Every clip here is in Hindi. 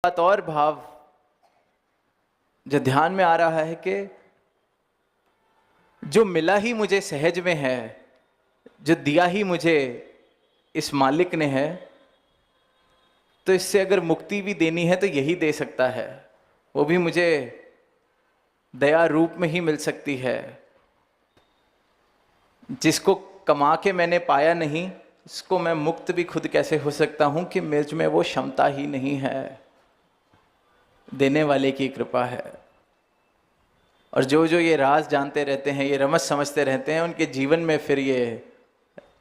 बात और भाव जो ध्यान में आ रहा है कि जो मिला ही मुझे सहज में है, जो दिया ही मुझे इस मालिक ने है, तो इससे अगर मुक्ति भी देनी है तो यही दे सकता है। वो भी मुझे दया रूप में ही मिल सकती है। जिसको कमा के मैंने पाया नहीं, इसको मैं मुक्त भी खुद कैसे हो सकता हूं कि मुझ में वो क्षमता ही नहीं है। देने वाले की कृपा है। और जो जो ये राज जानते रहते हैं, ये रमज समझते रहते हैं, उनके जीवन में फिर ये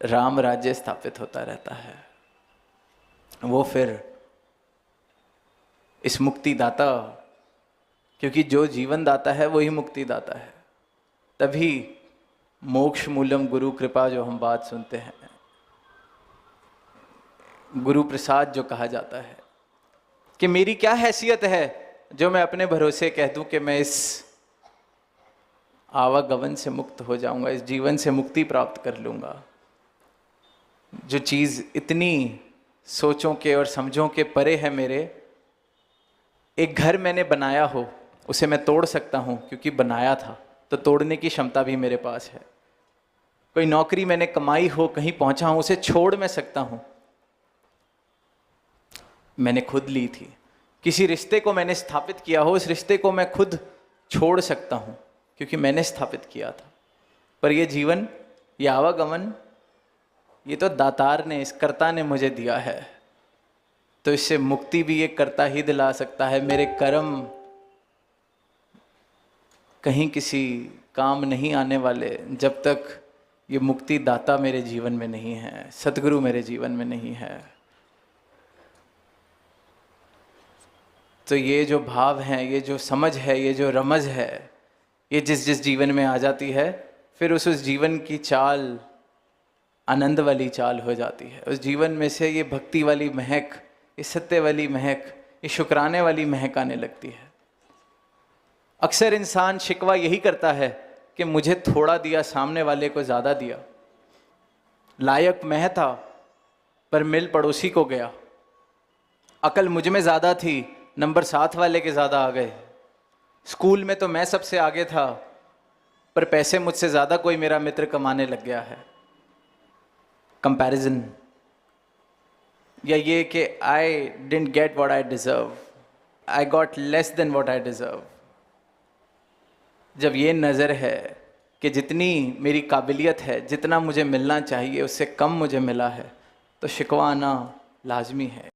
राम राज्य स्थापित होता रहता है। वो फिर इस मुक्ति दाता, क्योंकि जो जीवन दाता है वही मुक्ति दाता है। तभी मोक्ष मूलम गुरु कृपा जो हम बात सुनते हैं, गुरु प्रसाद जो कहा जाता है कि मेरी क्या हैसियत है जो मैं अपने भरोसे कह दूं कि मैं इस आवागमन से मुक्त हो जाऊंगा, इस जीवन से मुक्ति प्राप्त कर लूंगा। जो चीज़ इतनी सोचों के और समझों के परे है मेरे, एक घर मैंने बनाया हो उसे मैं तोड़ सकता हूं क्योंकि बनाया था, तो तोड़ने की क्षमता भी मेरे पास है। कोई नौकरी मैंने कमाई हो, कहीं पहुंचा हूं, उसे छोड़ मैं सकता हूं, मैंने खुद ली थी। किसी रिश्ते को मैंने स्थापित किया हो, उस रिश्ते को मैं खुद छोड़ सकता हूं क्योंकि मैंने स्थापित किया था। पर ये जीवन, ये आवागमन, ये तो दातार ने, इस कर्ता ने मुझे दिया है। तो इससे मुक्ति भी ये कर्ता ही दिला सकता है। मेरे कर्म कहीं किसी काम नहीं आने वाले जब तक ये मुक्ति दाता मेरे जीवन में नहीं है, सतगुरु मेरे जीवन में नहीं है। तो ये जो भाव है, ये जो समझ है, ये जो रमज है, ये जिस जिस जीवन में आ जाती है, फिर उस जीवन की चाल आनंद वाली चाल हो जाती है। उस जीवन में से ये भक्ति वाली महक, ये सत्य वाली महक, ये शुक्राने वाली महक आने लगती है। अक्सर इंसान शिकवा यही करता है कि मुझे थोड़ा दिया, सामने वाले को ज़्यादा दिया। लायक मैं था पर मिल पड़ोसी को गया। अकल मुझ में ज़्यादा थी, नंबर साथ वाले के ज़्यादा आ गए। स्कूल में तो मैं सबसे आगे था, पर पैसे मुझसे ज़्यादा कोई मेरा मित्र कमाने लग गया है। कंपैरिजन, या ये कि I didn't get what I deserve, I got less than what I deserve. जब ये नज़र है कि जितनी मेरी काबिलियत है, जितना मुझे मिलना चाहिए उससे कम मुझे मिला है, तो शिकवा आना लाजमी है।